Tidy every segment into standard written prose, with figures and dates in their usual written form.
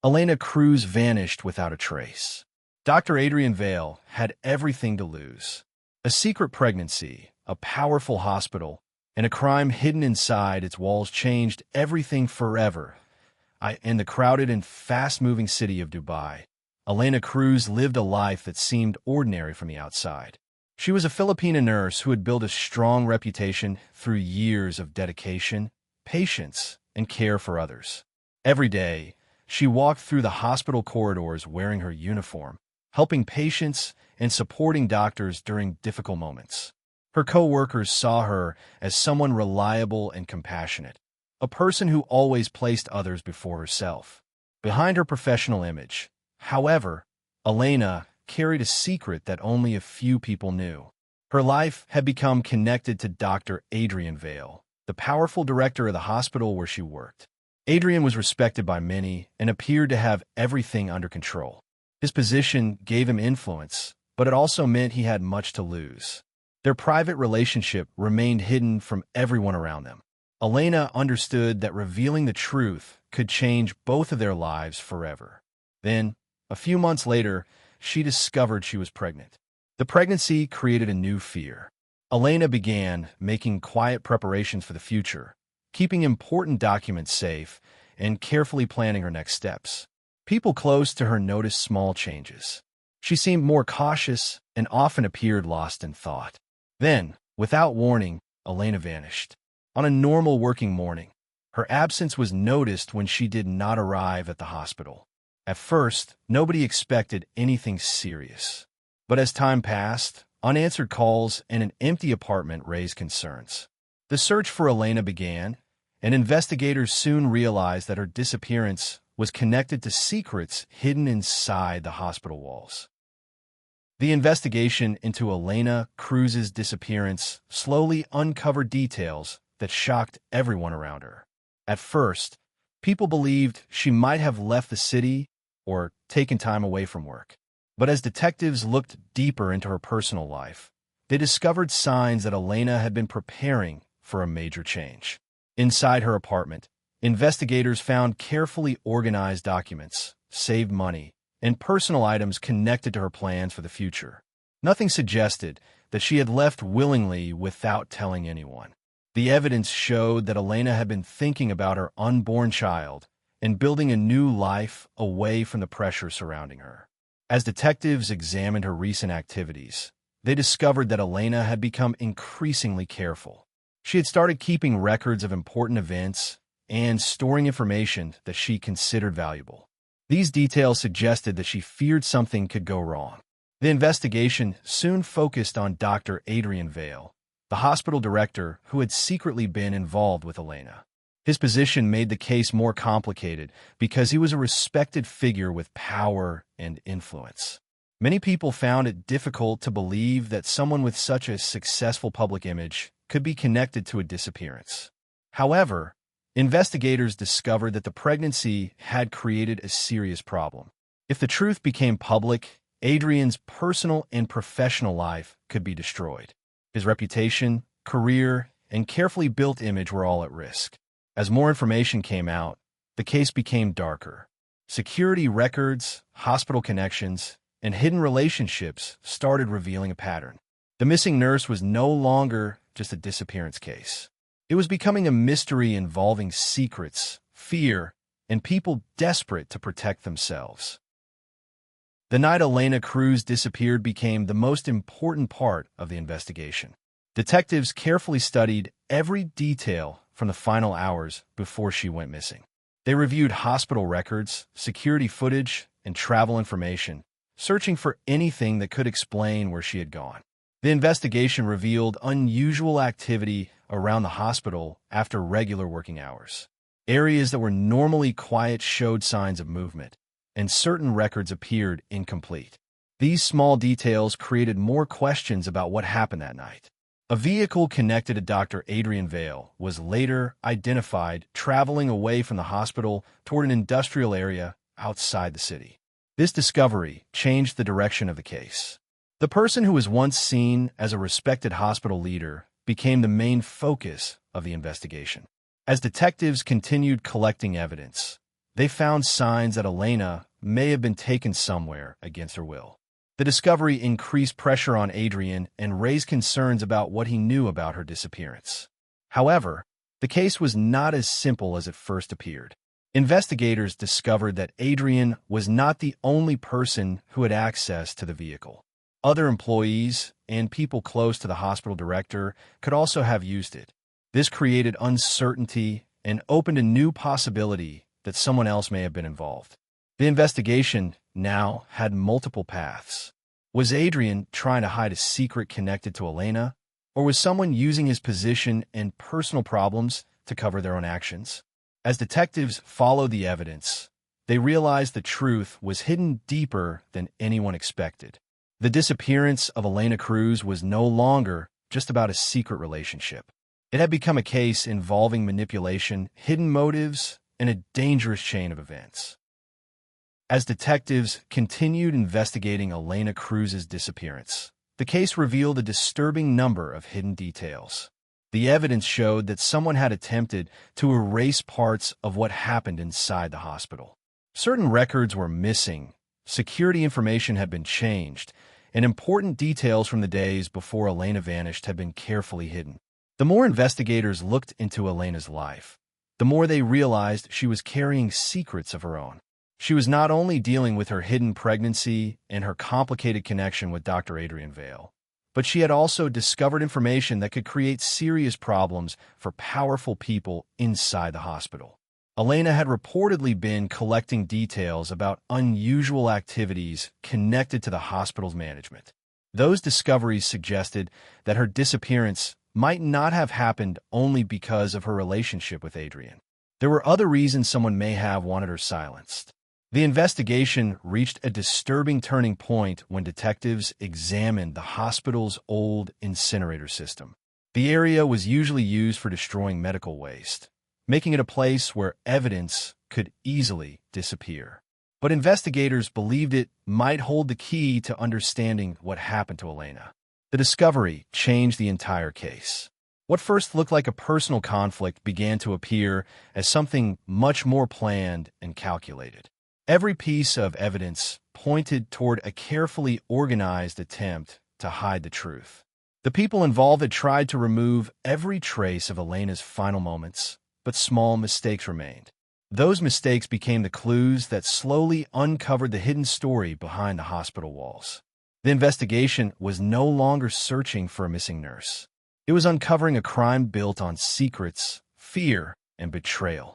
Elena Cruz vanished without a trace. Dr. Adrian Vale had everything to lose. A secret pregnancy, a powerful hospital, and a crime hidden inside its walls changed everything forever. In the crowded and fast-moving city of Dubai, Elena Cruz lived a life that seemed ordinary from the outside. She was a Filipina nurse who had built a strong reputation through years of dedication, patience, and care for others. Every day, she walked through the hospital corridors wearing her uniform, helping patients and supporting doctors during difficult moments. Her co-workers saw her as someone reliable and compassionate, a person who always placed others before herself. Behind her professional image, however, Elena carried a secret that only a few people knew. Her life had become connected to Dr. Adrian Vale, the powerful director of the hospital where she worked. Adrian was respected by many and appeared to have everything under control. His position gave him influence, but it also meant he had much to lose. Their private relationship remained hidden from everyone around them. Elena understood that revealing the truth could change both of their lives forever. Then, a few months later, she discovered she was pregnant. The pregnancy created a new fear. Elena began making quiet preparations for the future, keeping important documents safe, and carefully planning her next steps. People close to her noticed small changes. She seemed more cautious and often appeared lost in thought. Then, without warning, Elena vanished. On a normal working morning, her absence was noticed when she did not arrive at the hospital. At first, nobody expected anything serious. But as time passed, unanswered calls and an empty apartment raised concerns. The search for Elena began, and investigators soon realized that her disappearance was connected to secrets hidden inside the hospital walls. The investigation into Elena Cruz's disappearance slowly uncovered details that shocked everyone around her. At first, people believed she might have left the city or taken time away from work. But as detectives looked deeper into her personal life, they discovered signs that Elena had been preparing for a major change. Inside her apartment, investigators found carefully organized documents, saved money, and personal items connected to her plans for the future. Nothing suggested that she had left willingly without telling anyone. The evidence showed that Elena had been thinking about her unborn child and building a new life away from the pressure surrounding her. As detectives examined her recent activities, they discovered that Elena had become increasingly careful. She had started keeping records of important events and storing information that she considered valuable. These details suggested that she feared something could go wrong. The investigation soon focused on Dr. Adrian Vale, the hospital director who had secretly been involved with Elena. His position made the case more complicated because he was a respected figure with power and influence. Many people found it difficult to believe that someone with such a successful public image could be connected to a disappearance. However, investigators discovered that the pregnancy had created a serious problem. If the truth became public, Adrian's personal and professional life could be destroyed. His reputation, career, and carefully built image were all at risk. As more information came out, the case became darker. Security records, hospital connections, and hidden relationships started revealing a pattern. The missing nurse was no longer just a disappearance case. It was becoming a mystery involving secrets, fear, and people desperate to protect themselves. The night Elena Cruz disappeared became the most important part of the investigation. Detectives carefully studied every detail from the final hours before she went missing. They reviewed hospital records, security footage, and travel information, searching for anything that could explain where she had gone. The investigation revealed unusual activity around the hospital after regular working hours. Areas that were normally quiet showed signs of movement, and certain records appeared incomplete. These small details created more questions about what happened that night. A vehicle connected to Dr. Adrian Vale was later identified traveling away from the hospital toward an industrial area outside the city. This discovery changed the direction of the case. The person who was once seen as a respected hospital leader became the main focus of the investigation. As detectives continued collecting evidence, they found signs that Elena may have been taken somewhere against her will. The discovery increased pressure on Adrian and raised concerns about what he knew about her disappearance. However, the case was not as simple as it first appeared. Investigators discovered that Adrian was not the only person who had access to the vehicle. Other employees and people close to the hospital director could also have used it. This created uncertainty and opened a new possibility that someone else may have been involved. The investigation now had multiple paths. Was Adrian trying to hide a secret connected to Elena, or was someone using his position and personal problems to cover their own actions? As detectives followed the evidence, they realized the truth was hidden deeper than anyone expected. The disappearance of Elena Cruz was no longer just about a secret relationship. It had become a case involving manipulation, hidden motives, and a dangerous chain of events. As detectives continued investigating Elena Cruz's disappearance, the case revealed a disturbing number of hidden details. The evidence showed that someone had attempted to erase parts of what happened inside the hospital. Certain records were missing, security information had been changed, and important details from the days before Elena vanished had been carefully hidden. The more investigators looked into Elena's life, the more they realized she was carrying secrets of her own. She was not only dealing with her hidden pregnancy and her complicated connection with Dr. Adrian Vale, but she had also discovered information that could create serious problems for powerful people inside the hospital. Elena had reportedly been collecting details about unusual activities connected to the hospital's management. Those discoveries suggested that her disappearance might not have happened only because of her relationship with Adrian. There were other reasons someone may have wanted her silenced. The investigation reached a disturbing turning point when detectives examined the hospital's old incinerator system. The area was usually used for destroying medical waste, making it a place where evidence could easily disappear. But investigators believed it might hold the key to understanding what happened to Elena. The discovery changed the entire case. What first looked like a personal conflict began to appear as something much more planned and calculated. Every piece of evidence pointed toward a carefully organized attempt to hide the truth. The people involved had tried to remove every trace of Elena's final moments, but small mistakes remained. Those mistakes became the clues that slowly uncovered the hidden story behind the hospital walls. The investigation was no longer searching for a missing nurse. It was uncovering a crime built on secrets, fear, and betrayal.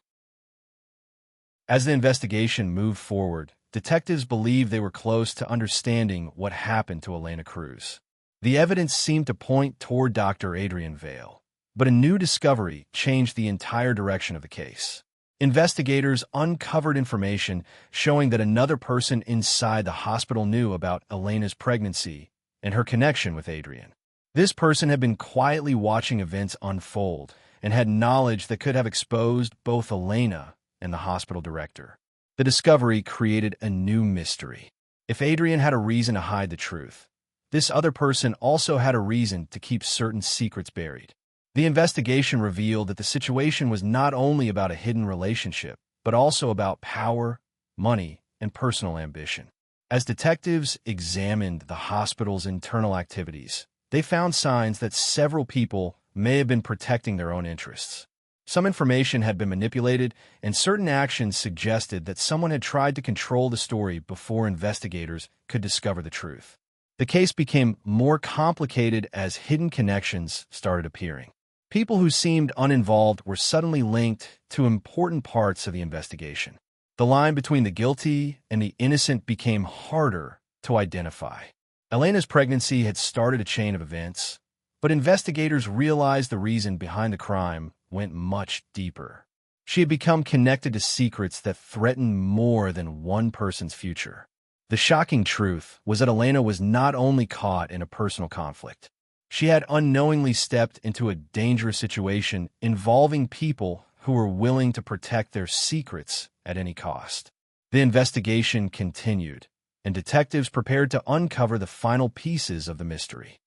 As the investigation moved forward, detectives believed they were close to understanding what happened to Elena Cruz. The evidence seemed to point toward Dr. Adrian Vale, but a new discovery changed the entire direction of the case. Investigators uncovered information showing that another person inside the hospital knew about Elena's pregnancy and her connection with Adrian. This person had been quietly watching events unfold and had knowledge that could have exposed both Elena and the hospital director. The discovery created a new mystery. If Adrian had a reason to hide the truth, this other person also had a reason to keep certain secrets buried. The investigation revealed that the situation was not only about a hidden relationship, but also about power, money, and personal ambition. As detectives examined the hospital's internal activities, they found signs that several people may have been protecting their own interests. Some information had been manipulated, and certain actions suggested that someone had tried to control the story before investigators could discover the truth. The case became more complicated as hidden connections started appearing. People who seemed uninvolved were suddenly linked to important parts of the investigation. The line between the guilty and the innocent became harder to identify. Elena's pregnancy had started a chain of events, but investigators realized the reason behind the crime went much deeper. She had become connected to secrets that threatened more than one person's future. The shocking truth was that Elena was not only caught in a personal conflict. She had unknowingly stepped into a dangerous situation involving people who were willing to protect their secrets at any cost. The investigation continued, and detectives prepared to uncover the final pieces of the mystery.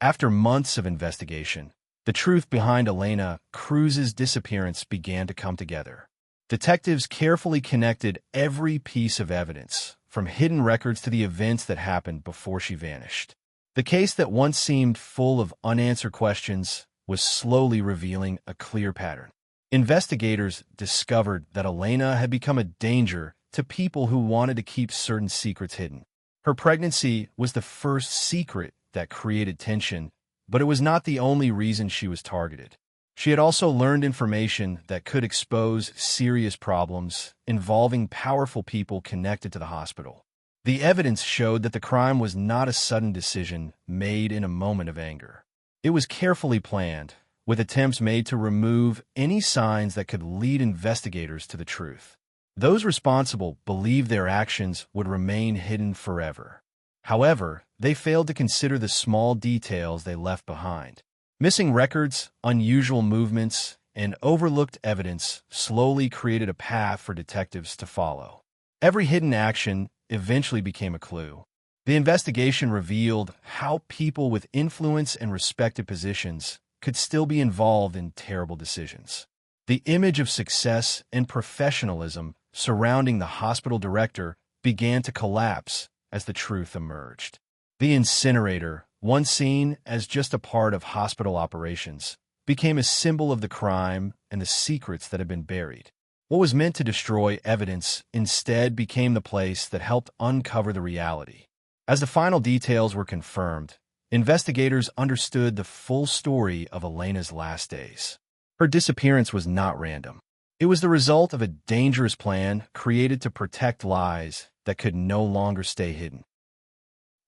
After months of investigation, the truth behind Elena Cruz's disappearance began to come together. Detectives carefully connected every piece of evidence, from hidden records to the events that happened before she vanished. The case that once seemed full of unanswered questions was slowly revealing a clear pattern. Investigators discovered that Elena had become a danger to people who wanted to keep certain secrets hidden. Her pregnancy was the first secret that created tension, but it was not the only reason she was targeted. She had also learned information that could expose serious problems involving powerful people connected to the hospital. The evidence showed that the crime was not a sudden decision made in a moment of anger. It was carefully planned, with attempts made to remove any signs that could lead investigators to the truth. Those responsible believed their actions would remain hidden forever. However, they failed to consider the small details they left behind. Missing records, unusual movements, and overlooked evidence slowly created a path for detectives to follow. Every hidden action eventually became a clue. The investigation revealed how people with influence and respected positions could still be involved in terrible decisions. The image of success and professionalism surrounding the hospital director began to collapse as the truth emerged. The incinerator, once seen as just a part of hospital operations, became a symbol of the crime and the secrets that had been buried. What was meant to destroy evidence instead became the place that helped uncover the reality. As the final details were confirmed, investigators understood the full story of Elena's last days. Her disappearance was not random. It was the result of a dangerous plan created to protect lies that could no longer stay hidden.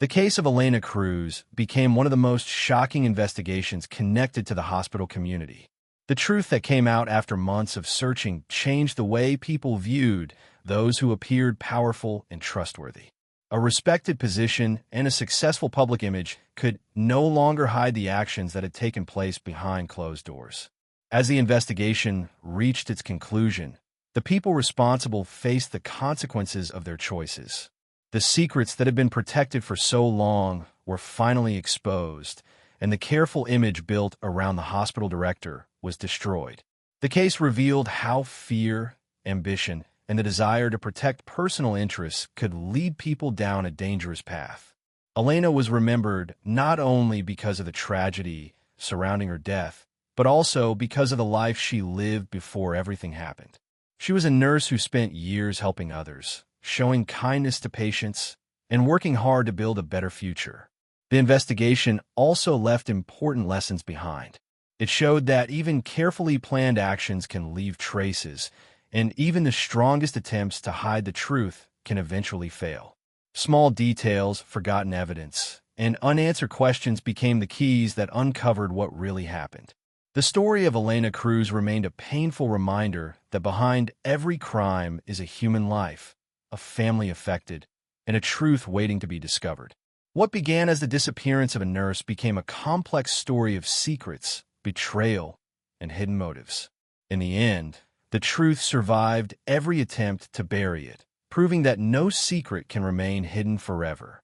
The case of Elena Cruz became one of the most shocking investigations connected to the hospital community. The truth that came out after months of searching changed the way people viewed those who appeared powerful and trustworthy. A respected position and a successful public image could no longer hide the actions that had taken place behind closed doors. As the investigation reached its conclusion, the people responsible faced the consequences of their choices. The secrets that had been protected for so long were finally exposed, and the careful image built around the hospital director was destroyed. The case revealed how fear, ambition, and the desire to protect personal interests could lead people down a dangerous path. Elena was remembered not only because of the tragedy surrounding her death, but also because of the life she lived before everything happened. She was a nurse who spent years helping others, showing kindness to patients, and working hard to build a better future. The investigation also left important lessons behind. It showed that even carefully planned actions can leave traces, and even the strongest attempts to hide the truth can eventually fail. Small details, forgotten evidence, and unanswered questions became the keys that uncovered what really happened. The story of Elena Cruz remained a painful reminder that behind every crime is a human life, a family affected, and a truth waiting to be discovered. What began as the disappearance of a nurse became a complex story of secrets, betrayal, and hidden motives. In the end, the truth survived every attempt to bury it, proving that no secret can remain hidden forever.